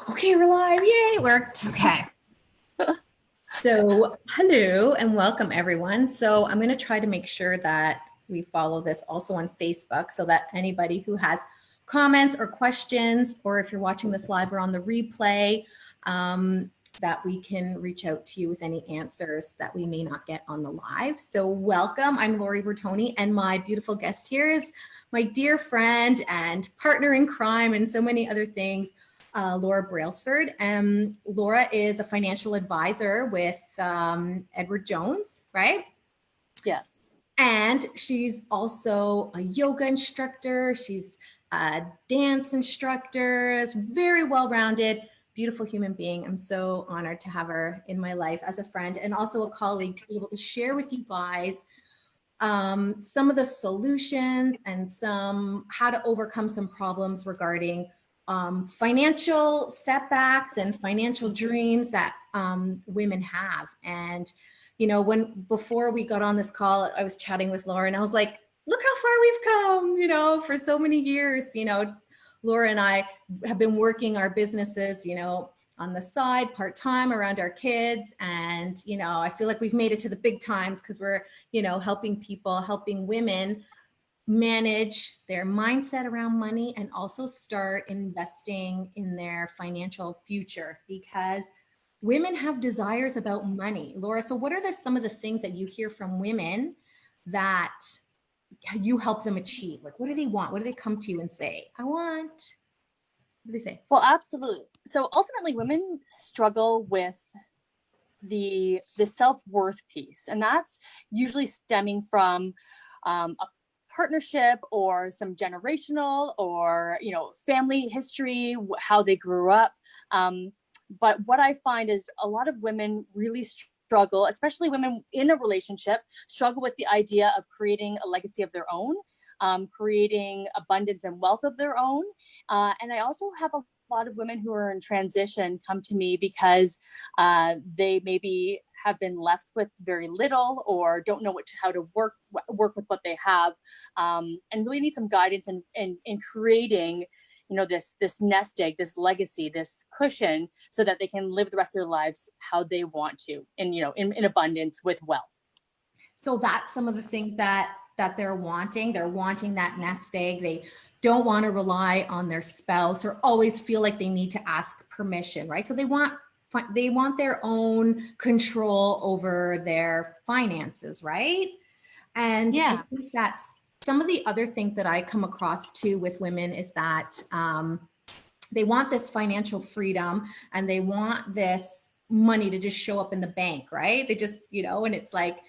Okay, we're live. Yay, it worked. Okay. So, hello and welcome everyone. So, I'm going to try to make sure that we follow this also on Facebook so that anybody who has comments or questions, or if you're watching this live or on the replay, that we can reach out to you with any answers that we may not get on the live. So, welcome. I'm Laura Bertoni, and my beautiful guest here is my dear friend and partner in crime and so many other things, Laura Brailsford. Laura is a financial advisor with Edward Jones, right? Yes. And she's also a yoga instructor. She's a dance instructor. Is very well-rounded, beautiful human being. I'm so honored to have her in my life as a friend and also a colleague to be able to share with you guys some of the solutions and some how to overcome some problems regarding financial setbacks and financial dreams that women have. And, you know, before we got on this call, I was chatting with Laura and I was like, look how far we've come, you know, for so many years. You know, Laura and I have been working our businesses, you know, on the side, part-time around our kids. And, you know, I feel like we've made it to the big times because we're, you know, helping people, helping women manage their mindset around money and also start investing in their financial future because women have desires about money. Laura, so what are some of the things that you hear from women that you help them achieve? Like, what do they want? What do they come to you and say? I want, what do they say? Well, absolutely. So ultimately, women struggle with the self-worth piece, and that's usually stemming from a partnership or some generational or family history, how they grew up. But what I find is a lot of women really struggle, especially women in a relationship, struggle with the idea of creating a legacy of their own, creating abundance and wealth of their own. And I also have a lot of women who are in transition come to me because they maybe have been left with very little or don't know how to work with what they have, and really need some guidance in creating this nest egg, this legacy, this cushion, so that they can live the rest of their lives how they want to, in abundance with wealth. So that's some of the things that they're wanting. They're wanting that nest egg. They don't want to rely on their spouse or always feel like they need to ask permission, right? So they want their own control over their finances, right? And Yeah. I think that's some of the other things that I come across too with women is that they want this financial freedom and they want this money to just show up in the bank, right? They just, and it's like,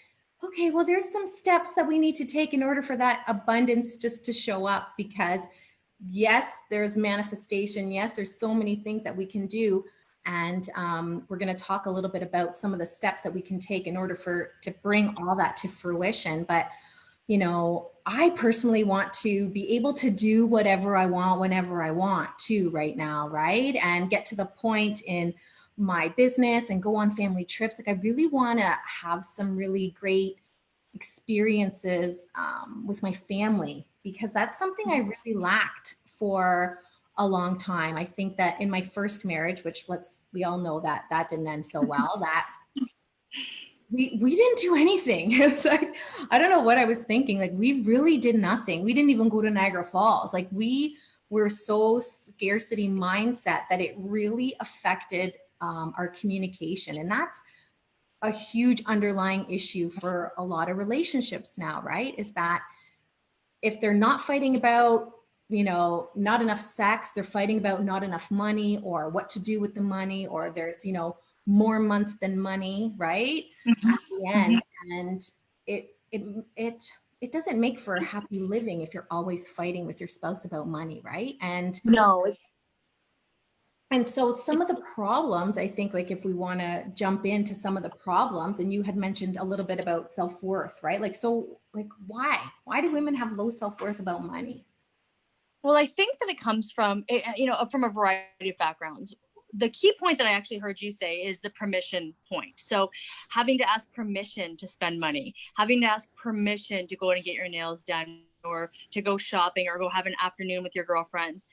okay, well, there's some steps that we need to take in order for that abundance just to show up because yes, there's manifestation. Yes, there's so many things that we can do. And we're going to talk a little bit about some of the steps that we can take in order to bring all that to fruition. But, I personally want to be able to do whatever I want, whenever I want to right now, right? And get to the point in my business and go on family trips. Like I really want to have some really great experiences with my family because that's something I really lacked for a long time. I think that in my first marriage, which we all know that didn't end so well, that we didn't do anything. It was like, I don't know what I was thinking. Like we really did nothing. We didn't even go to Niagara Falls. Like we were so scarcity mindset that it really affected our communication. And that's a huge underlying issue for a lot of relationships now, right? Is that if they're not fighting about, not enough sex, they're fighting about not enough money or what to do with the money, or there's, more months than money, right? Mm-hmm. At the end. Mm-hmm. And it doesn't make for a happy living if you're always fighting with your spouse about money, right? And no. And so some of the problems, I think, like if we want to jump into some of the problems, and you had mentioned a little bit about self-worth, right? Like, so like, why do women have low self-worth about money? Well, I think that it comes from a variety of backgrounds. The key point that I actually heard you say is the permission point. So having to ask permission to spend money, having to ask permission to go and get your nails done or to go shopping or go have an afternoon with your girlfriends,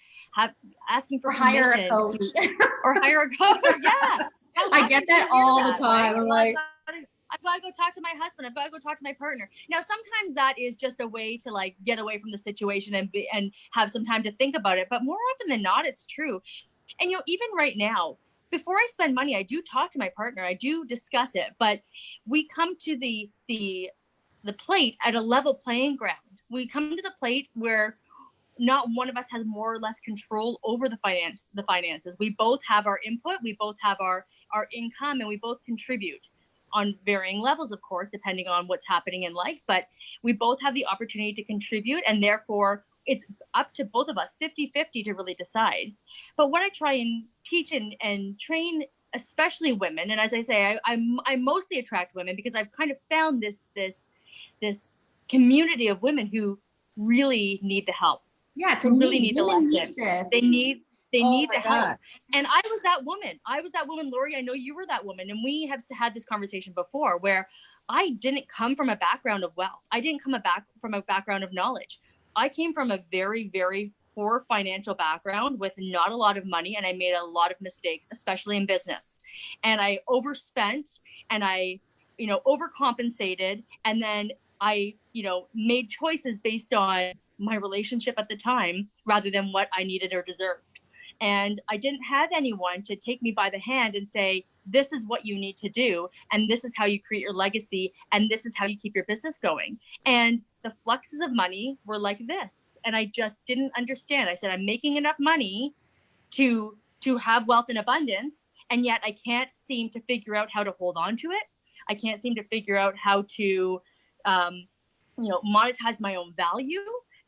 asking for Or hire a permission coach. or hire a coach. Yeah. I get that all the time. I'm like, I've got to go talk to my husband. I've got to go talk to my partner. Now, sometimes that is just a way to like get away from the situation and have some time to think about it. But more often than not, it's true. And, you know, even right now, before I spend money, I do talk to my partner. I do discuss it, but we come to the plate at a level playing ground. We come to the plate where not one of us has more or less control over the finances. We both have our input, we both have our income, and we both contribute on varying levels, of course, depending on what's happening in life. But we both have the opportunity to contribute, and therefore it's up to both of us 50-50 to really decide. But what I try and teach and train, especially women, and as I say, I mostly attract women because I've kind of found this community of women who really need the help. yeah, Who really need the lesson. They need the help. And I was that woman, Lori. I know you were that woman. And we have had this conversation before where I didn't come from a background of wealth. I didn't come from a background of knowledge. I came from a very, very poor financial background with not a lot of money. And I made a lot of mistakes, especially in business. And I overspent and I, you know, overcompensated. And then I, you know, made choices based on my relationship at the time rather than what I needed or deserved. And I didn't have anyone to take me by the hand and say, this is what you need to do. And this is how you create your legacy. And this is how you keep your business going. And the fluxes of money were like this. And I just didn't understand. I said, I'm making enough money to have wealth in abundance. And yet I can't seem to figure out how to hold on to it. I can't seem to figure out how to, monetize my own value,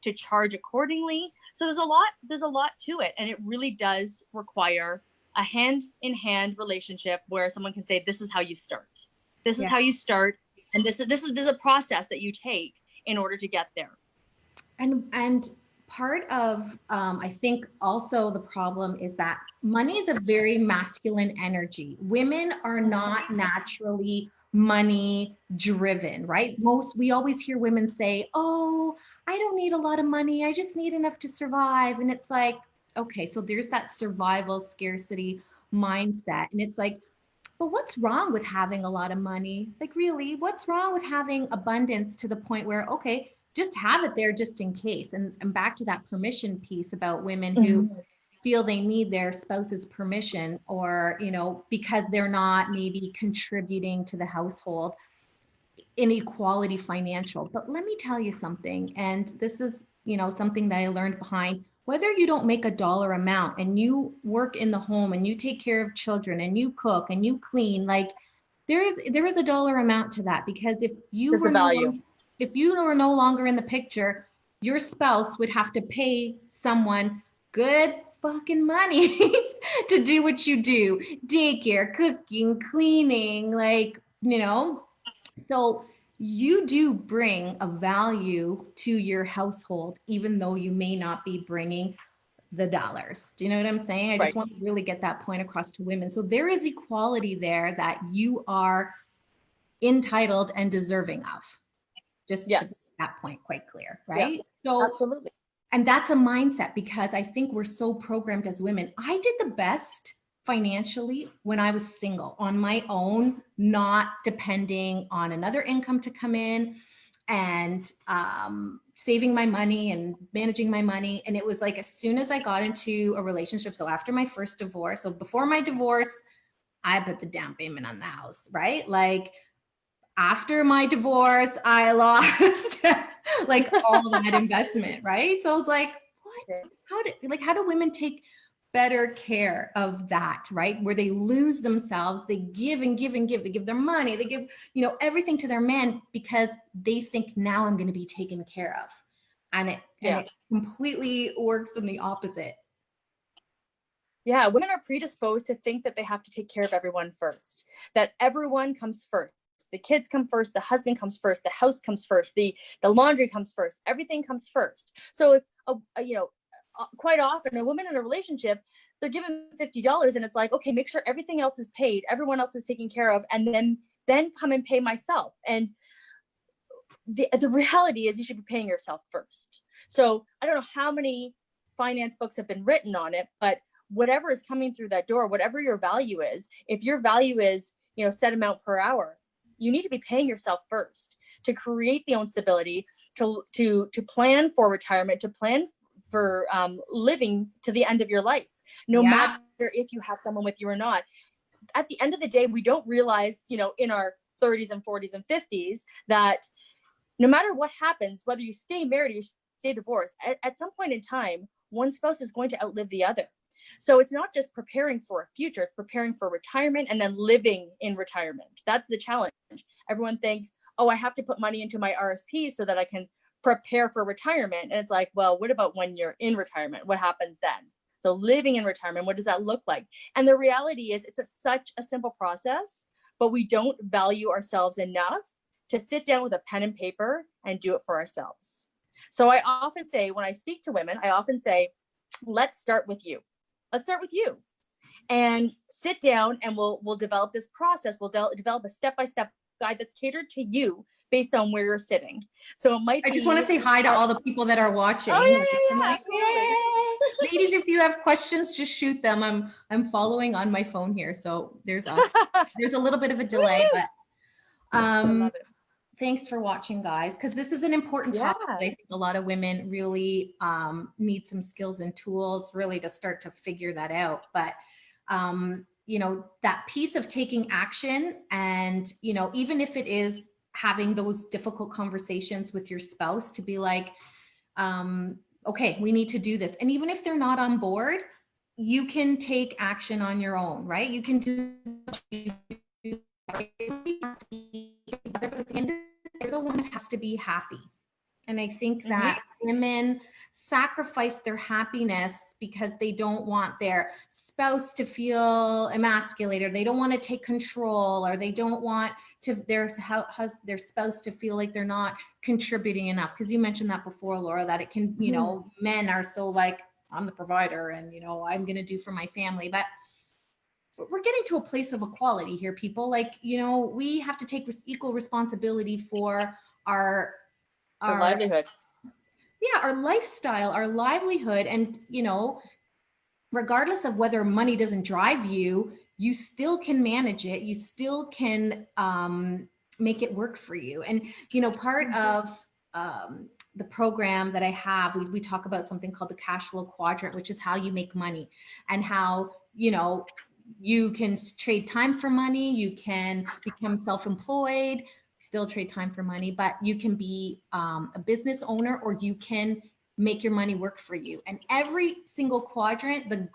to charge accordingly. So there's a lot to it. And it really does require a hand-in-hand relationship where someone can say, this is how you start. This is how you start. And this is a process that you take in order to get there. And part of, I think also the problem is that money is a very masculine energy. Women are not naturally money driven, right? We always hear women say, oh, I don't need a lot of money. I just need enough to survive. And it's like, okay, so there's that survival scarcity mindset. And it's like, but what's wrong with having a lot of money? Like, really, what's wrong with having abundance to the point where, okay, just have it there just in case. And back to that permission piece about women who feel they need their spouse's permission, or, you know, because they're not maybe contributing to the household, inequality financial. But let me tell you something, and this is, you know, something that I learned behind, whether you don't make a dollar amount and you work in the home and you take care of children and you cook and you clean, like there is a dollar amount to that, because if you were no longer in the picture, your spouse would have to pay someone good fucking money to do what you do, daycare, cooking, cleaning, like, you know. So you do bring a value to your household, even though you may not be bringing the dollars. Do you know what I'm saying? I just want to really get that point across to women. So there is equality there that you are entitled and deserving of. Just to make that point quite clear, right? Yeah, so absolutely. And that's a mindset, because I think we're so programmed as women. I did the best financially when I was single, on my own, not depending on another income to come in, and saving my money and managing my money. And it was like, as soon as I got into a relationship, so after my first divorce, so before my divorce, I put the down payment on the house, right? Like, after my divorce, I lost like all that investment, right? So I was like, what? How do women take better care of that, right? Where they lose themselves, they give and give and give, they give their money, they give, you know, everything to their man, because they think, now I'm going to be taken care of. And it completely works in the opposite. Yeah, women are predisposed to think that they have to take care of everyone first, that everyone comes first. The kids come first, the husband comes first, the house comes first, the laundry comes first, everything comes first. So if quite often a woman in a relationship, they're given $50 and it's like, okay, make sure everything else is paid, everyone else is taken care of, and then come and pay myself. And the reality is you should be paying yourself first. So I don't know how many finance books have been written on it, but whatever is coming through that door, whatever your value is, if your value is, set amount per hour, you need to be paying yourself first to create the own stability, to plan for retirement, to plan for living to the end of your life, no matter if you have someone with you or not. At the end of the day, we don't realize, in our 30s and 40s and 50s, that no matter what happens, whether you stay married or you stay divorced, at some point in time, one spouse is going to outlive the other. So it's not just preparing for a future, it's preparing for retirement and then living in retirement. That's the challenge. Everyone thinks, oh, I have to put money into my RSPs so that I can prepare for retirement. And it's like, well, what about when you're in retirement? What happens then? So living in retirement, what does that look like? And the reality is it's such a simple process, but we don't value ourselves enough to sit down with a pen and paper and do it for ourselves. So I often say, when I speak to women, I often say, let's start with you. Let's start with you and sit down, and we'll develop this process. We'll develop a step-by-step guide that's catered to you based on where you're sitting. So it might be— I just want to say hi to all the people that are watching. Oh, yeah, absolutely. Ladies, if you have questions, just shoot them. I'm following on my phone here. So there's us. There's a little bit of a delay, but I love it. thanks for watching, guys, because this is an important topic. I think a lot of women really need some skills and tools really to start to figure that out. But that piece of taking action, and even if it is having those difficult conversations with your spouse, to be like, okay, we need to do this. And even if they're not on board, you can take action on your own, right? You can do but at the end of the day, you're the one that has to be happy. And I think that women sacrifice their happiness because they don't want their spouse to feel emasculated, or they don't want to take control, or they don't want their spouse to feel like they're not contributing enough. Because you mentioned that before, Laura, that it can, men are so like, I'm the provider and, I'm going to do for my family. But we're getting to a place of equality here, people. Like, we have to take equal responsibility for our livelihood. Yeah, our lifestyle, our livelihood. And, regardless of whether money doesn't drive you, you still can manage it. You still can make it work for you. And, part of the program that I have, we talk about something called the cash flow quadrant, which is how you make money, and how, you can trade time for money. You can become self-employed, still trade time for money, but you can be a business owner, or you can make your money work for you. And every single quadrant, the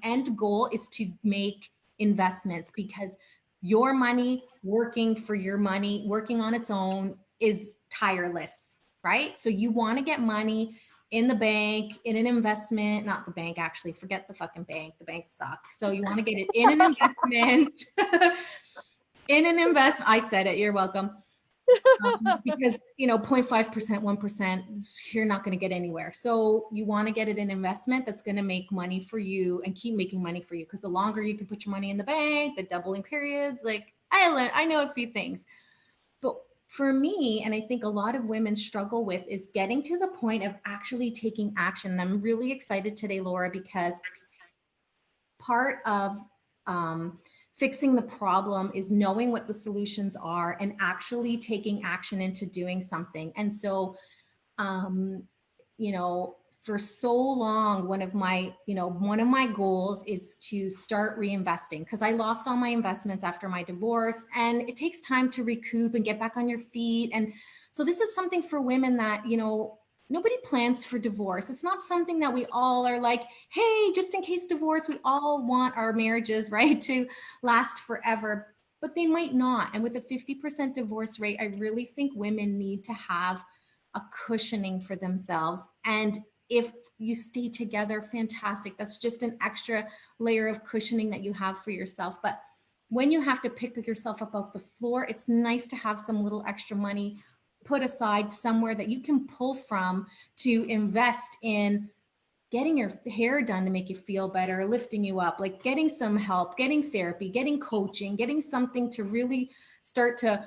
end goal is to make investments, because your money, working for your money, working on its own, is tireless, right? So you want to get money in the bank, in an investment, not the bank, actually, forget the fucking bank. The banks suck. So you want to get it in an investment, in an investment. I said it, you're welcome. Because, 0.5%, 1%, you're not going to get anywhere. So you want to get it in investment that's going to make money for you and keep making money for you. Because the longer you can put your money in the bank, the doubling periods, like I know a few things. But for me, and I think a lot of women struggle with, is getting to the point of actually taking action. And I'm really excited today, Laura, because part of fixing the problem is knowing what the solutions are and actually taking action into doing something. And so, for so long, one of my goals is to start reinvesting, because I lost all my investments after my divorce, and it takes time to recoup and get back on your feet. And so this is something for women that, nobody plans for divorce. It's not something that we all are like, hey, just in case divorce, we all want our marriages, right, to last forever, but they might not. And with a 50% divorce rate, I really think women need to have a cushioning for themselves. And if you stay together, fantastic. That's just an extra layer of cushioning that you have for yourself. But when you have to pick yourself up off the floor, it's nice to have some little extra money put aside somewhere that you can pull from to invest in getting your hair done to make you feel better, lifting you up, like getting some help, getting therapy, getting coaching, getting something to really start to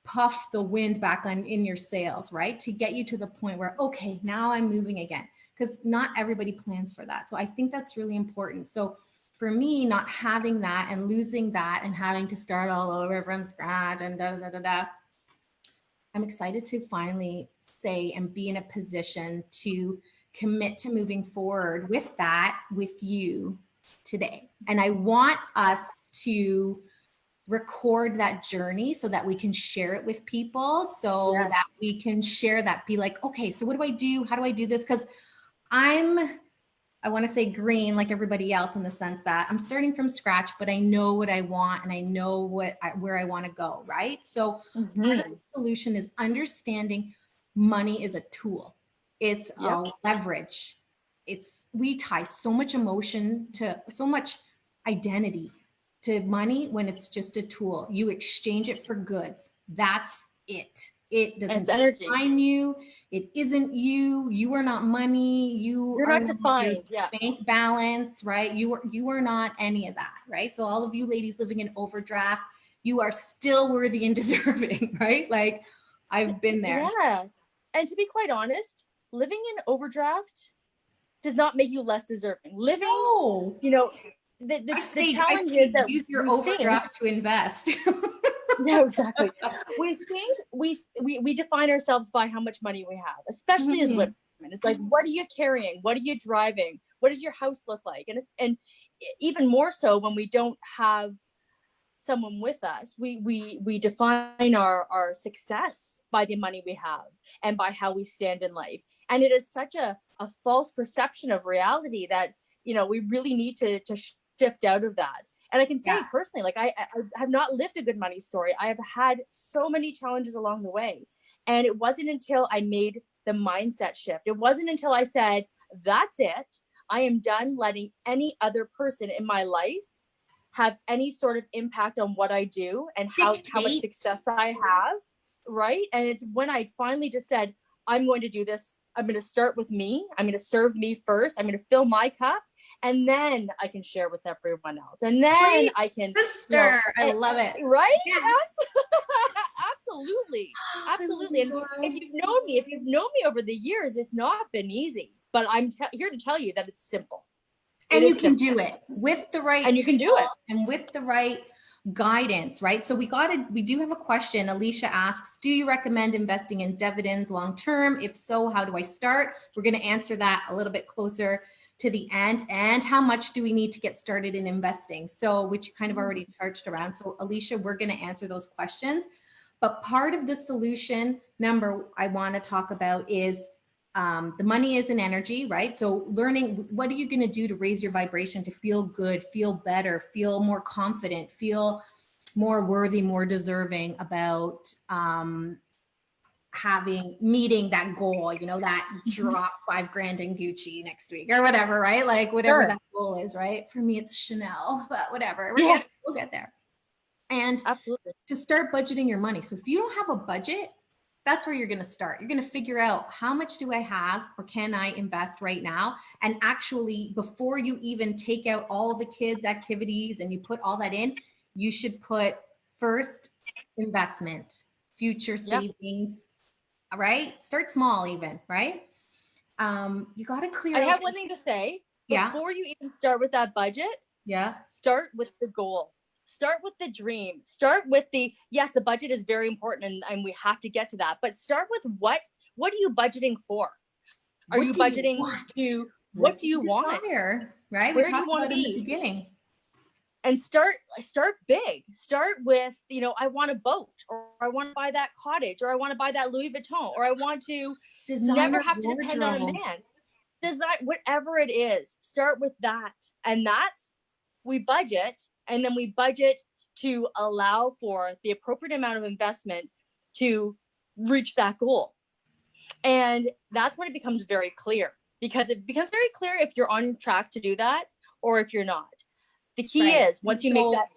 puff the wind back in your sails, right? To get you to the point where, okay, now I'm moving again. because not everybody plans for that. So I think that's really important. So for me, not having that and losing that and having to start all over from scratch and da da da da, I'm excited to finally say and be in a position to commit to moving forward with that with you today. And I want us to record that journey so that we can share it with people, so that we can share that, be like, okay, so what do I do? How do I do this? Because I want to say green like everybody else in the sense that I'm starting from scratch, but I know what I want and I know where I want to go, right? So part of the solution is understanding money is a tool. It's a leverage. We tie so much emotion to so much identity to money when it's just a tool. You exchange it for goods. That's it. It doesn't define you. It isn't you. You are not money. You're not defined. Bank balance, right? You are not any of that, right? So all of you ladies living in overdraft, you are still worthy and deserving, right? Like I've been there. Yeah. And to be quite honest, living in overdraft does not make you less deserving. Living, you know, the challenge is that use your overdraft to invest. No, exactly. We think we define ourselves by how much money we have, especially as women. It's like, what are you carrying? What are you driving? What does your house look like? And even more so when we don't have someone with us, we define our success by the money we have and by how we stand in life. And it is such a false perception of reality that, you know, we really need to shift out of that. And I can say personally, like I have not lived a good money story. I have had so many challenges along the way. And it wasn't until I made the mindset shift. It wasn't until I said, that's it. I am done letting any other person in my life have any sort of impact on what I do and how much success I have. Right. And it's when I finally just said, I'm going to do this. I'm going to start with me. I'm going to serve me first. I'm going to fill my cup. And then I can share with everyone else. And then I can, sister, I love it. Right? Yes. Absolutely. Absolutely. And if you've known me over the years, it's not been easy, but I'm here to tell you that it's simple. And you can do it with the right and you can do it and with the right guidance, right? So we do have a question. Alicia asks, do you recommend investing in dividends long-term? If so, how do I start? We're going to answer that a little bit closer to the end. And how much do we need to get started in investing? So, which you kind of already touched around. So Alicia, we're going to answer those questions. But part of the solution number I want to talk about is the money is an energy, right? So learning, what are you going to do to raise your vibration, to feel good, feel better, feel more confident, feel more worthy, more deserving about meeting that goal, you know, that drop $5,000 in Gucci next week or whatever, right? Like whatever that goal is, right? For me, it's Chanel, but whatever, we'll get there. And absolutely, to start budgeting your money. So if you don't have a budget, that's where you're going to start. You're going to figure out, how much do I have or can I invest right now? And actually, before you even take out all the kids' activities and you put all that in, you should put first investment, future savings, right? Start small even, right? You got to clear. I have one thing to say. Before you even start with that budget, start with the goal. Start with the dream. Start with yes, the budget is very important and we have to get to that. But start with what are you budgeting for? Are you budgeting to what do you want? Right? Where do you want to be? In the beginning. And start big. Start with, you know, I want a boat, or I want to buy that cottage, or I want to buy that Louis Vuitton, or I want to never have to depend on a man. Design, whatever it is, start with that. And we budget. And then we budget to allow for the appropriate amount of investment to reach that goal. And that's when it becomes very clear, because it becomes very clear if you're on track to do that or if you're not. The key is once you make that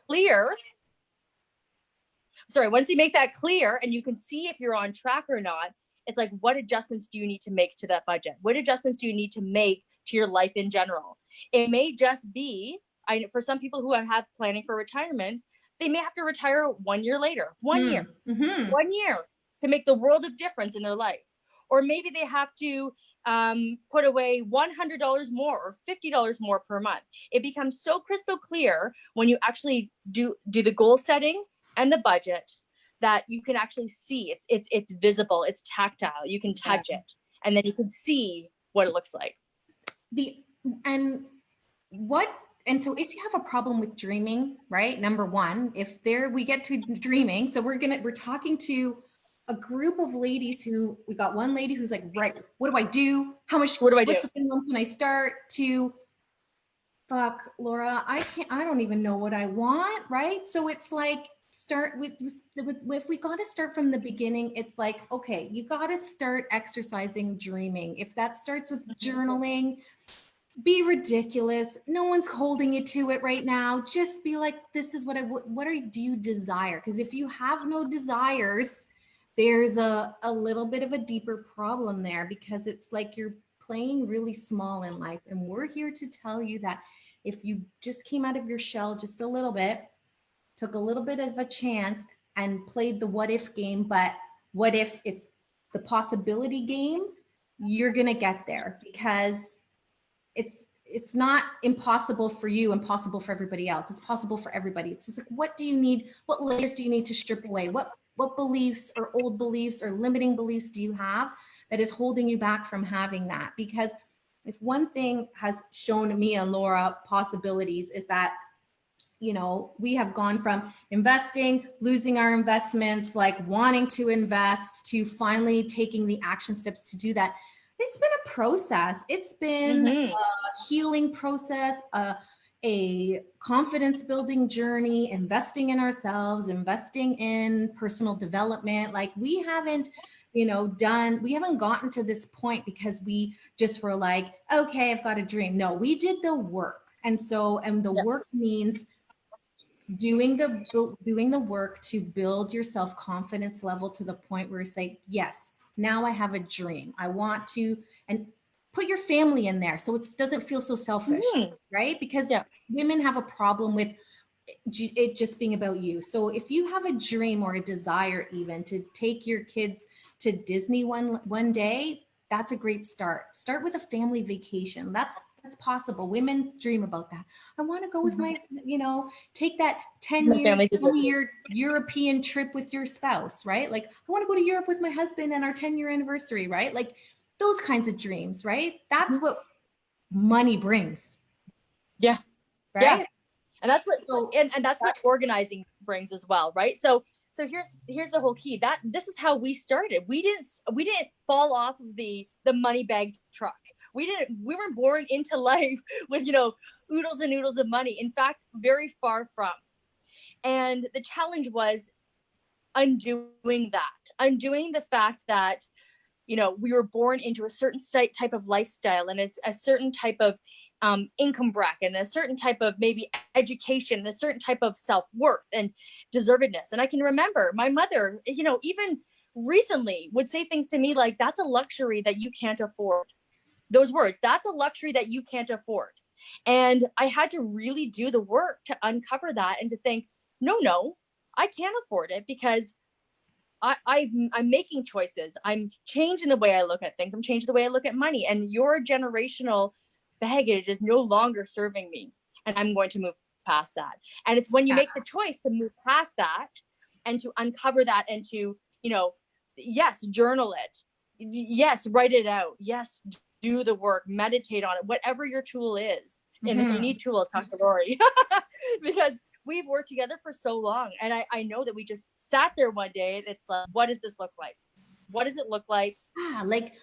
clear and you can see if you're on track or not, it's like, what adjustments do you need to make to that budget? What adjustments do you need to make to your life in general? It may just be, for some people who have planning for retirement, they may have to retire 1 year later, 1 year, 1 year to make the world of difference in their life. Or maybe they have to put away $100 more or $50 more per month. It becomes so crystal clear when you actually do the goal setting and the budget that you can actually see it's visible, it's tactile, you can touch it, and then you can see what it looks like. And so if you have a problem with dreaming, right? Number one, if we get to dreaming, so we're talking to a group of ladies we got one lady who's like, right, what do I do? What's the minimum can I start to, fuck, Laura, I don't even know what I want, right? So it's like, if we got to start from the beginning, it's like, okay, you got to start exercising dreaming. If that starts with journaling, be ridiculous. No one's holding you to it right now. Just be like, this is what do you desire? Because if you have no desires, there's a little bit of a deeper problem there, because it's like you're playing really small in life. And we're here to tell you that if you just came out of your shell just a little bit, took a little bit of a chance and played the what if game, but what if it's the possibility game, you're going to get there, because it's not impossible for you, impossible for everybody else. It's possible for everybody. It's just like, what do you need? What layers do you need to strip away? What beliefs or old beliefs or limiting beliefs do you have that is holding you back from having that? Because if one thing has shown me and Laura possibilities is that, you know, we have gone from investing, losing our investments, like wanting to invest, to finally taking the action steps to do that. It's been a process. It's been a healing process, a confidence building journey, investing in ourselves, investing in personal development. Like we haven't gotten to this point because we just were like, okay, I've got a dream. No, we did the work. And the work means doing the work to build your self-confidence level to the point where you say, yes, now I have a dream. I want to, and put your family in there so it doesn't feel so selfish, right? Because women have a problem with it just being about you. So if you have a dream or a desire even to take your kids to Disney one day, that's a great start. Start with a family vacation. That's possible. Women dream about that. I want to go with my, take that 20-year European trip with your spouse, right? Like I want to go to Europe with my husband and our 10-year anniversary, right? Like those kinds of dreams, right? That's what money brings. Yeah. Right. Yeah. And that's what, and that's what organizing brings as well. Right. So here's the whole key. That this is how we started. We didn't fall off of the money bag truck. We weren't born into life with, oodles and oodles of money. In fact, very far from. And the challenge was undoing the fact that, we were born into a certain type of lifestyle, and it's a certain type of income bracket, and a certain type of maybe education, and a certain type of self-worth and deservedness. And I can remember my mother, even recently would say things to me like, that's a luxury that you can't afford. Those words, that's a luxury that you can't afford. And I had to really do the work to uncover that and to think, no, I can't afford it, because I'm making choices. I'm changing the way I look at things. I'm changing the way I look at money. And your generational baggage is no longer serving me. And I'm going to move past that. And it's when you make the choice to move past that and to uncover that and to, yes, journal it. Yes, write it out. Yes, do the work, meditate on it, whatever your tool is. And if you need tools, talk to Lori. Because we've worked together for so long. And I know that we just sat there one day and it's like, what does this look like? What does it look like?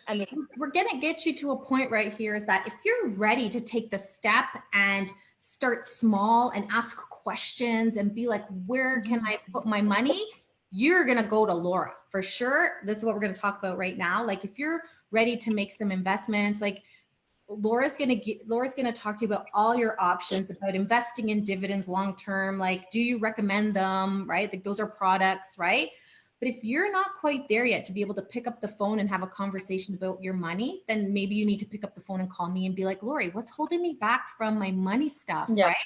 And we're going to get you to a point right here is that if you're ready to take the step and start small and ask questions and be like, where can I put my money? You're going to go to Laura for sure. This is what we're going to talk about right now. Like if you're ready to make some investments, like Laura's going to talk to you about all your options about investing in dividends long-term. Like, do you recommend them, right? Like those are products, right? But if you're not quite there yet to be able to pick up the phone and have a conversation about your money, then maybe you need to pick up the phone and call me and be like, Lori, what's holding me back from my money stuff, right?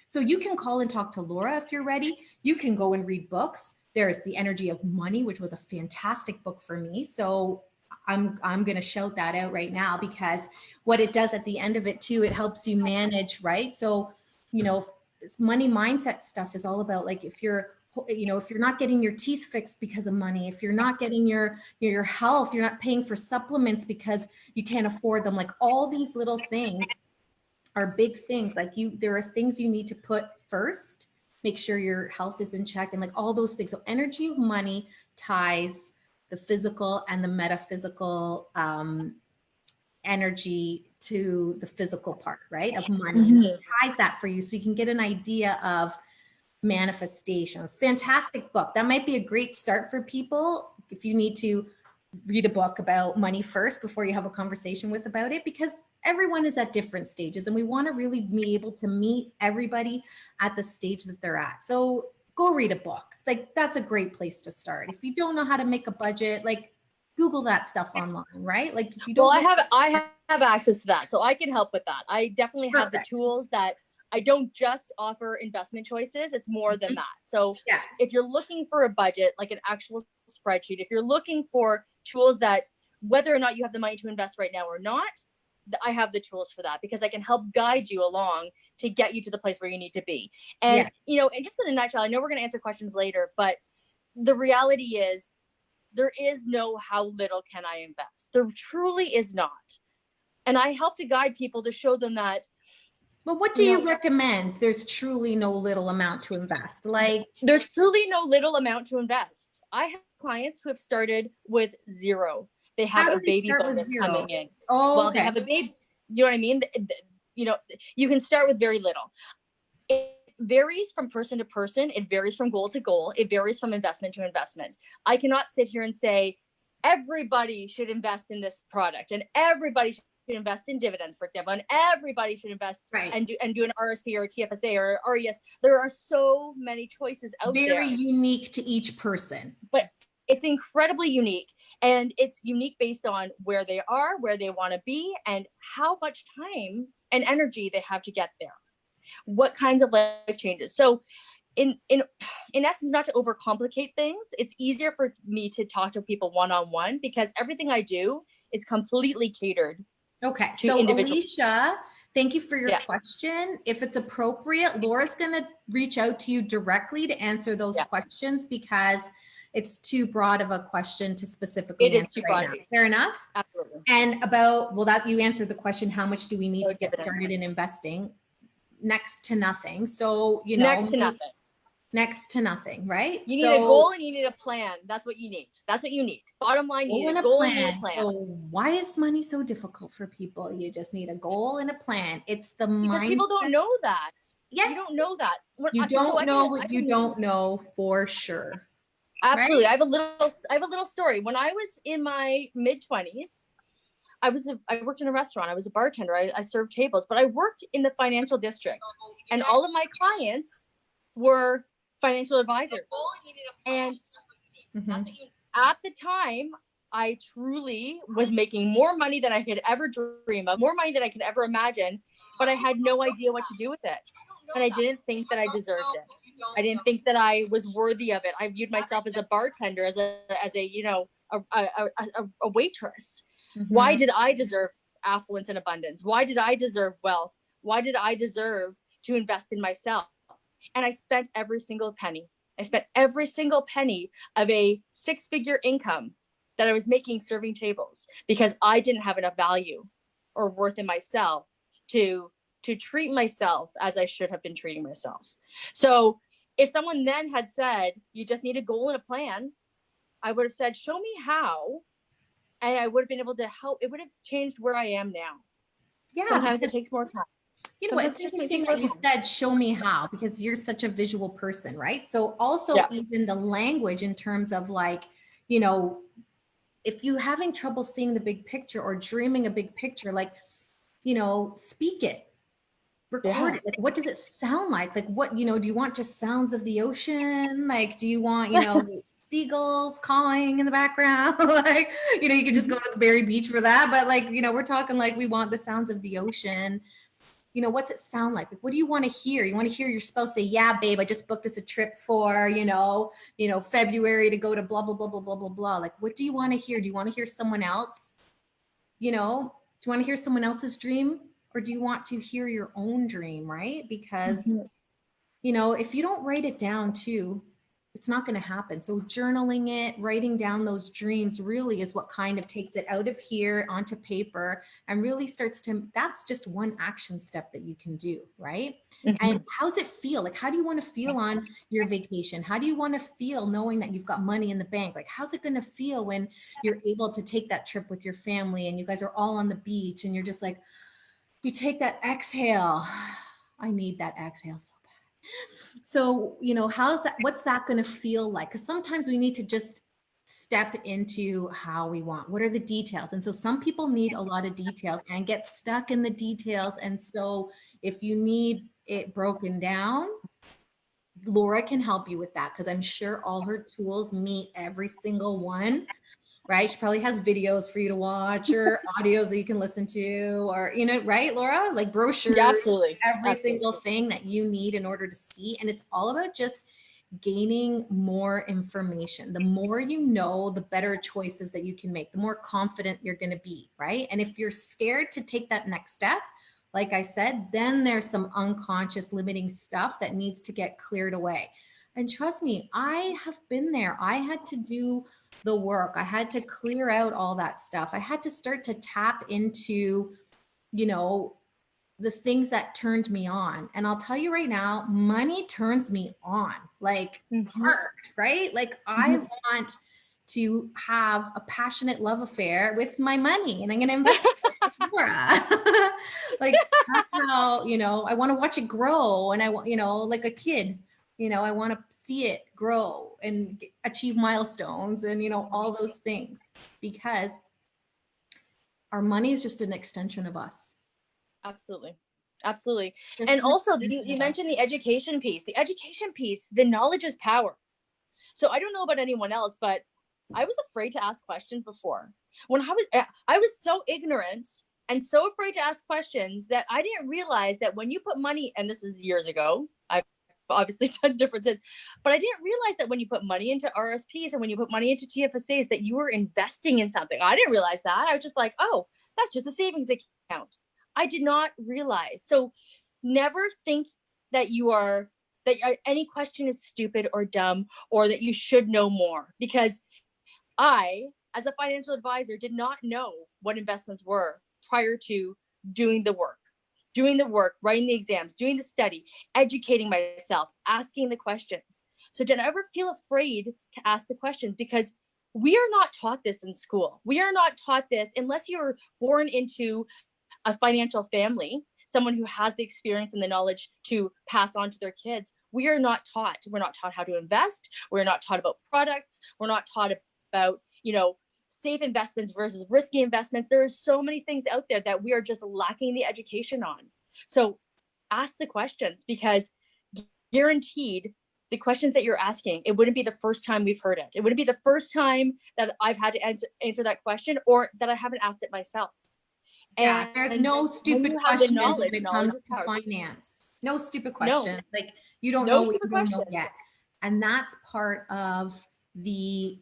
So you can call and talk to Laura if you're ready. You can go and read books. There's The Energy of Money, which was a fantastic book for me. So I'm going to shout that out right now, because what it does at the end of it too, it helps you manage, right? So, money mindset stuff is all about, like, if you're not getting your teeth fixed because of money, if you're not getting your health, you're not paying for supplements because you can't afford them, like all these little things are big things. Like there are things you need to put first, make sure your health is in check, and like all those things. So energy of money ties the physical and the metaphysical energy to the physical part, right, of money. Mm-hmm. And it ties that for you, so you can get an idea of manifestation. Fantastic book. That might be a great start for people if you need to read a book about money first before you have a conversation with about it, because everyone is at different stages and we want to really be able to meet everybody at the stage that they're at. So go read a book. Like, that's a great place to start. If you don't know how to make a budget, like, Google that stuff online, right? Like, if you don't, I have access to that, so I can help with that. I definitely have the tools that I don't just offer investment choices. It's more than that. So yeah. If you're looking for a budget, like an actual spreadsheet, if you're looking for tools that, whether or not you have the money to invest right now or not, I have the tools for that, because I can help guide you along to get you to the place where you need to be. And, and just in a nutshell, I know we're going to answer questions later, but the reality is there is no how little can I invest. There truly is not. And I help to guide people to show them that. But what do you recommend? There's truly no little amount to invest. Like, there's truly no little amount to invest. I have clients who have started with zero. They have a baby bonus coming in. Oh, well, they have a baby. You know what I mean? You can start with very little. It varies from person to person. It varies from goal to goal. It varies from investment to investment. I cannot sit here and say everybody should invest in this product and everybody should invest in dividends, for example, and everybody should invest and do an RSP or a TFSA or RES. There are so many choices out there. Very unique to each person. But it's incredibly unique, and it's unique based on where they are, where they want to be, and how much time and energy they have to get there. What kinds of life changes. So in essence, not to overcomplicate things, it's easier for me to talk to people one-on-one, because everything I do is completely catered. Okay, so Alicia, thank you for your question. If it's appropriate, Laura's going to reach out to you directly to answer those questions, because it's too broad of a question to specifically answer right now. Fair enough? Absolutely. And that you answered the question, how much do we need to get started in investing? Next to nothing. So, next to nothing, right? You need a goal and you need a plan. That's what you need. That's what you need. Bottom line, you need a goal and you need a plan. So why is money so difficult for people? You just need a goal and a plan. It's the mindset. Because people don't know that. Yes. You don't know that. You don't know what you don't know for sure. Absolutely. Right? I have a little story. When I was in my mid-20s, I worked in a restaurant. I was a bartender. I served tables, but I worked in the financial district, and all of my clients were financial advisors. And at the time, I truly was making more money than I could ever dream of, more money than I could ever imagine, but I had no idea what to do with it. And I didn't think that I deserved it. I didn't think that I was worthy of it. I viewed myself as a bartender, as a waitress. Why did I deserve affluence and abundance? Why did I deserve wealth? Why did I deserve to invest in myself? And I spent every single penny. I spent every single penny of a 6-figure income that I was making serving tables, because I didn't have enough value or worth in myself to treat myself as I should have been treating myself. So if someone then had said, you just need a goal and a plan, I would have said, show me how. And I would have been able to help. It would have changed where I am now. Yeah. Sometimes it takes more time. You know what? It's just interesting that you said, show me how, because you're such a visual person, right? So also even the language in terms of like, if you're having trouble seeing the big picture or dreaming a big picture, like, speak it, record it. Like, what does it sound like? Like, what, do you want just sounds of the ocean? Like, do you want, seagulls cawing in the background? Like, you could just go to the Berry Beach for that. But like, we're talking like we want the sounds of the ocean. what's it sound like? What do you want to hear? You want to hear your spouse say, yeah, babe, I just booked us a trip for, February to go to blah, blah, blah, blah, blah, blah, blah. Like, what do you want to hear? Do you want to hear someone else? Do you want to hear someone else's dream, or do you want to hear your own dream? Right? Because, if you don't write it down too, it's not going to happen. So journaling it, writing down those dreams really is what kind of takes it out of here onto paper and really that's just one action step that you can do, right? And how's it feel? Like, how do you want to feel on your vacation? How do you want to feel knowing that you've got money in the bank? Like, how's it going to feel when you're able to take that trip with your family and you guys are all on the beach and you're just like, you take that exhale. I need that exhale so bad. So, what's that going to feel like? Because sometimes we need to just step into how we want. What are the details? And so some people need a lot of details and get stuck in the details. And so if you need it broken down, Laura can help you with that, because I'm sure all her tools meet every single one. Right? She probably has videos for you to watch or audios that you can listen to, or, right, Laura? Like brochures, Yeah, absolutely. Every single thing that you need in order to see. And it's all about just gaining more information. The more you know, the better choices that you can make, the more confident you're going to be, right? And if you're scared to take that next step, like I said, then there's some unconscious limiting stuff that needs to get cleared away. And trust me, I have been there. I had to do the work. I had to clear out all that stuff. I had to start to tap into, the things that turned me on. And I'll tell you right now, money turns me on, like hard, right? Like I want to have a passionate love affair with my money, and I'm going to invest it in Laura. Like that's how, I want to watch it grow. And I want, like a kid, I want to see it grow and achieve milestones and, all those things, because our money is just an extension of us. Absolutely. Absolutely. And also you mentioned the education piece. The education piece, the knowledge is power. So I don't know about anyone else, but I was afraid to ask questions before. When I was so ignorant and so afraid to ask questions that I didn't realize that when you put money, and this is years ago, I've obviously done differences, but I didn't realize that when you put money into RSPs and when you put money into TFSAs, that you were investing in something. I didn't realize that. I was just like, oh, that's just a savings account. I did not realize. So never think that any question is stupid or dumb, or that you should know more, because I, as a financial advisor, did not know what investments were prior to doing the work, writing the exams, doing the study, educating myself, asking the questions. So don't ever feel afraid to ask the questions, because we are not taught this in school. We are not taught this unless you're born into a financial family, someone who has the experience and the knowledge to pass on to their kids. We are not taught. We're not taught how to invest. We're not taught about products. We're not taught about, safe investments versus risky investments. There are so many things out there that we are just lacking the education on. So ask the questions, because guaranteed the questions that you're asking, it wouldn't be the first time we've heard it. It wouldn't be the first time that I've had to answer that question, or that I haven't asked it myself. Yeah, there's no stupid questions when it comes to finance. No stupid questions. Like you don't know what you don't know yet. And that's part of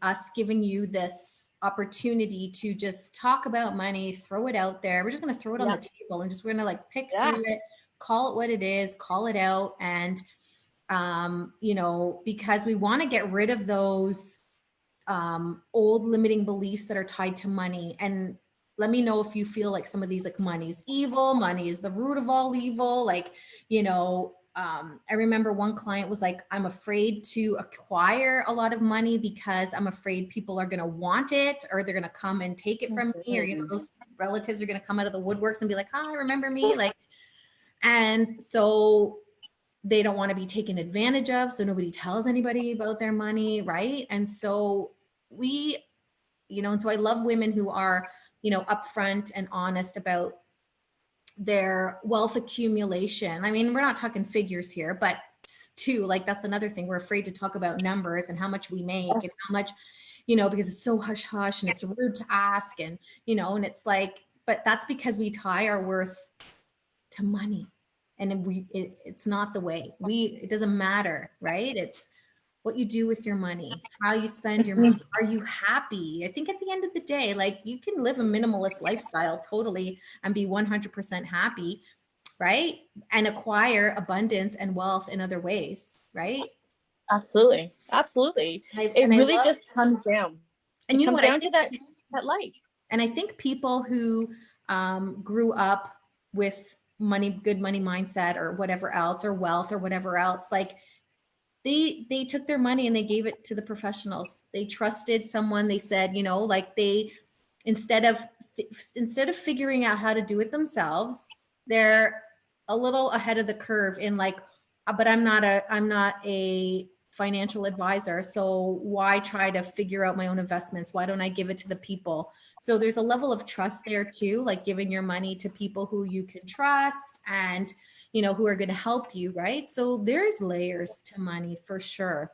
us giving you this opportunity to just talk about money, throw it out there. We're just going to throw it on the table and we're going to pick through it, call it what it is, call it out. And, because we want to get rid of those old limiting beliefs that are tied to money. And let me know if you feel like some of these, like money's evil, money is the root of all evil. I remember one client was like, I'm afraid to acquire a lot of money because I'm afraid people are going to want it, or they're going to come and take it from me, or, those relatives are going to come out of the woodworks and be like, hi, remember me? And so they don't want to be taken advantage of. So nobody tells anybody about their money. Right. And so and so I love women who are, upfront and honest about their wealth accumulation. I mean, we're not talking figures here, but too, that's another thing. We're afraid to talk about numbers and how much we make and how much, because it's so hush hush and it's rude to ask, and, and it's but that's because we tie our worth to money. And it's not the way. It doesn't matter, right? It's what you do with your money, how you spend your money. Are you happy? I think at the end of the day, like, you can live a minimalist lifestyle totally and be 100% happy, right? And acquire abundance and wealth in other ways, right? Absolutely. Absolutely. It I really love, just comes down. and It you know comes what? I down to think, that life. and I think people who grew up with money, good money mindset or whatever else, or wealth or whatever else, like, they took their money and they gave it to the professionals. They trusted someone. They said, you know, like, they, instead of figuring out how to do it themselves, they're a little ahead of the curve in like, but I'm not a financial advisor, so why try to figure out my own investments? Why don't I give it to the people? So there's a level of trust there too, like giving your money to people who you can trust and, you know, who are going to help you, right? So there's layers to money for sure.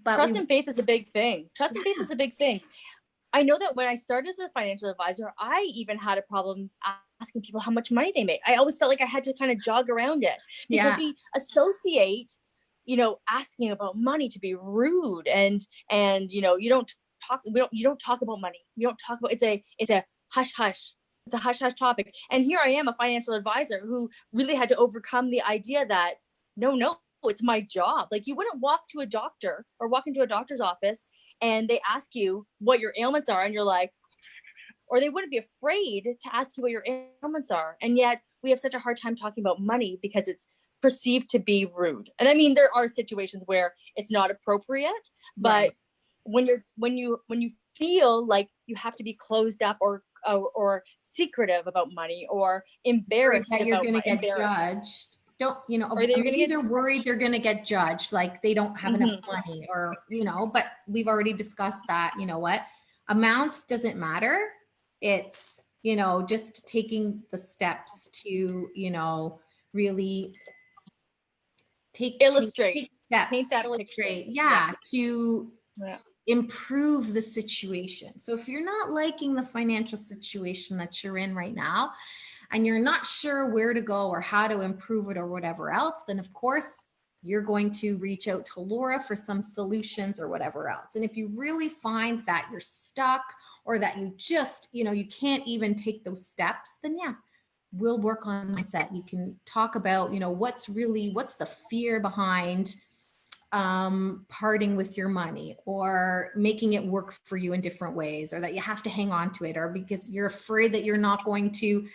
But trust and faith is a big thing. Trust and faith is a big thing. I know that when I started as a financial advisor, I even had a problem asking people how much money they make. I always felt like I had to kind of jog around it because we associate, you know, asking about money to be rude and you know, you don't talk about money. You don't talk about, it's a hush hush. It's a hush hush topic. And here I am, a financial advisor who really had to overcome the idea that no, it's my job. Like, you wouldn't walk to a doctor or walk into a doctor's office and they ask you what your ailments are and you're like, or they wouldn't be afraid to ask you what your ailments are. And yet we have such a hard time talking about money because it's perceived to be rude. And I mean, there are situations where it's not appropriate, but when you feel like you have to be closed up or secretive about money or embarrassed that you're about going to get judged, don't, you know, or maybe they're worried they're going to get judged, like they don't have enough money, or, you know, but we've already discussed that, you know what, amounts doesn't matter. It's, you know, just taking the steps to, you know, really take steps, paint that illustrate, picture. to improve the situation. So if you're not liking the financial situation that you're in right now, and you're not sure where to go or how to improve it or whatever else, then of course you're going to reach out to Laura for some solutions or whatever else. And if you really find that you're stuck or that you just, you know, you can't even take those steps, then we'll work on mindset. You can talk about, you know, what's the fear behind parting with your money or making it work for you in different ways, or that you have to hang on to it, or because you're afraid that you're not going to,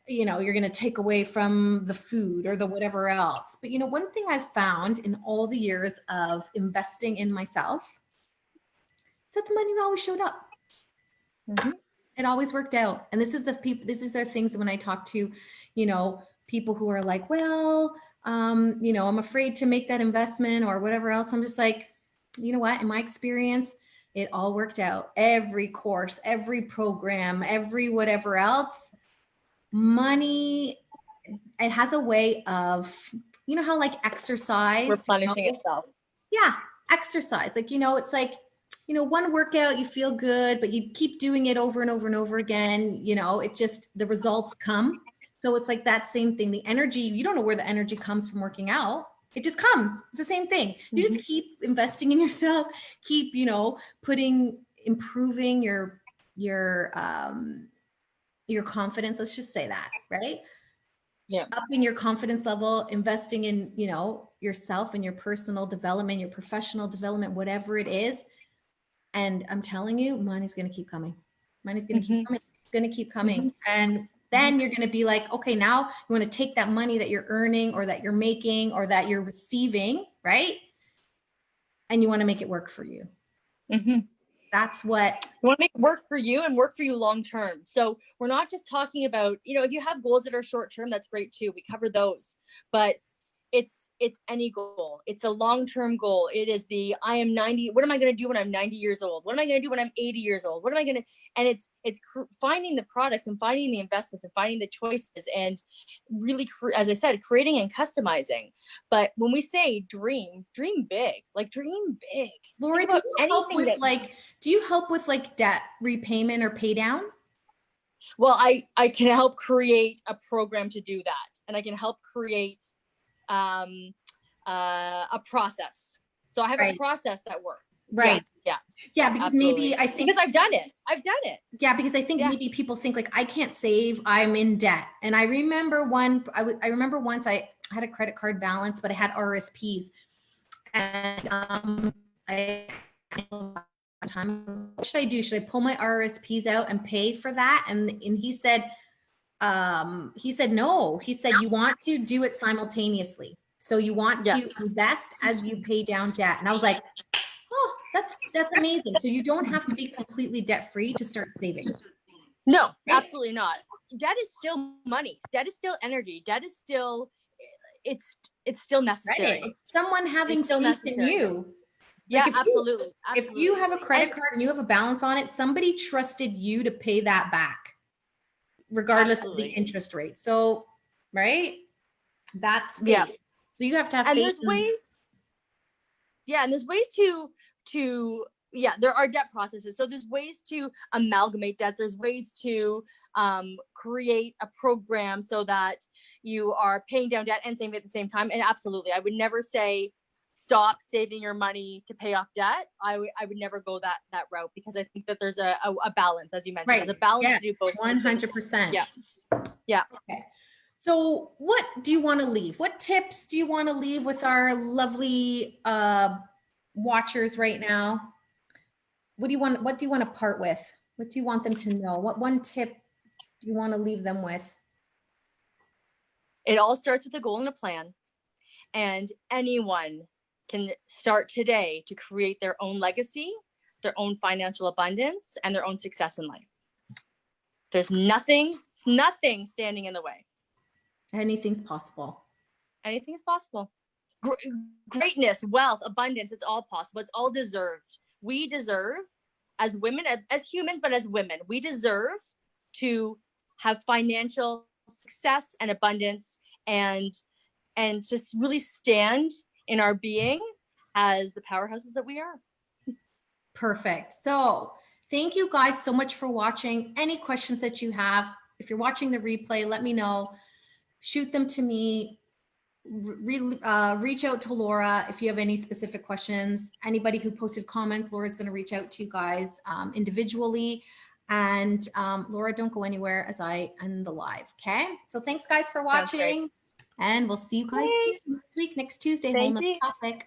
you know, you're going to take away from the food or the whatever else. But, you know, one thing I've found in all the years of investing in myself is that the money always showed up. It always worked out. And this is the things that when I talk to, you know, people who are like, well, you know, I'm afraid to make that investment or whatever else. I'm just like, you know what, in my experience, it all worked out. Every course, every program, every whatever else, money, it has a way of, you know, how like exercise, replenishing itself. Yeah, exercise. Like, you know, it's like, you know, one workout, you feel good, but you keep doing it over and over and over again, you know, it just, the results come. So it's like that same thing. The energy, you don't know where the energy comes from working out. It just comes. It's the same thing. You just keep investing in yourself, keep, you know, improving your confidence. Let's just say that, right? Upping your confidence level, investing in, you know, yourself and your personal development, your professional development, whatever it is. And I'm telling you, money's going to keep coming. Money's going to keep coming. It's going to keep coming. And then you're going to be like, okay, now you want to take that money that you're earning or that you're making or that you're receiving, right? And you want to make it work for you. That's what you want to make it work for you and work for you long term. So we're not just talking about, you know, if you have goals that are short term, that's great too. We cover those, but it's any goal. It's a long-term goal. It is I am 90. What am I going to do when I'm 90 years old? What am I going to do when I'm 80 years old? What am I going to, and it's finding the products and finding the investments and finding the choices and really, as I said, creating and customizing. But when we say dream big, like dream big. Laura, do you help with like debt repayment or pay down? Well, I can help create a program to do that. and I can help create a process. So I have a process that works. Right. Yeah. Because absolutely. maybe I think, because I've done it. Yeah, because I think maybe people think like, I can't save, I'm in debt. And I remember I remember once I had a credit card balance, but I had RSPs, and what should I do? Should I pull my RSPs out and pay for that? And he said no. He said you want to do it simultaneously. So you want to invest as you pay down debt. And I was like, oh, that's amazing. So you don't have to be completely debt free to start saving. No, absolutely not. Debt is still money. Debt is still energy. Debt is still, it's still necessary. Right. It's someone having faith in you. Yeah, Like absolutely. If you have a credit card and you have a balance on it, somebody trusted you to pay that back, regardless of the interest rate. So, right? That's faith. Yeah. So you have to have and faith. There's ways. Yeah, and there's ways to there are debt processes. So there's ways to amalgamate debts. There's ways to create a program so that you are paying down debt and saving at the same time. And absolutely, I would never say stop saving your money to pay off debt. I would never go that route, because I think that there's a balance, as you mentioned. There's a balance to do both. 100%. Yeah. Okay. So what do you want to leave? What tips do you want to leave with our lovely watchers right now? What do you want to part with? What do you want them to know? What one tip do you want to leave them with? It all starts with a goal and a plan, and anyone can start today to create their own legacy, their own financial abundance, and their own success in life. There's nothing standing in the way. Anything's possible. Anything is possible. Greatness, wealth, abundance, it's all possible. It's all deserved. We deserve, as women, as humans, but as women, we deserve to have financial success and abundance, and just really stand in our being as the powerhouses that we are. Perfect. So thank you guys so much for watching. Any questions that you have, if you're watching the replay, let me know. Shoot them to me. Reach out to Laura if you have any specific questions. Anybody who posted comments, Laura's going to reach out to you guys individually. And Laura, don't go anywhere as I end the live. Okay. So thanks guys for watching, and we'll see you guys next week, next Tuesday. Whole nother topic.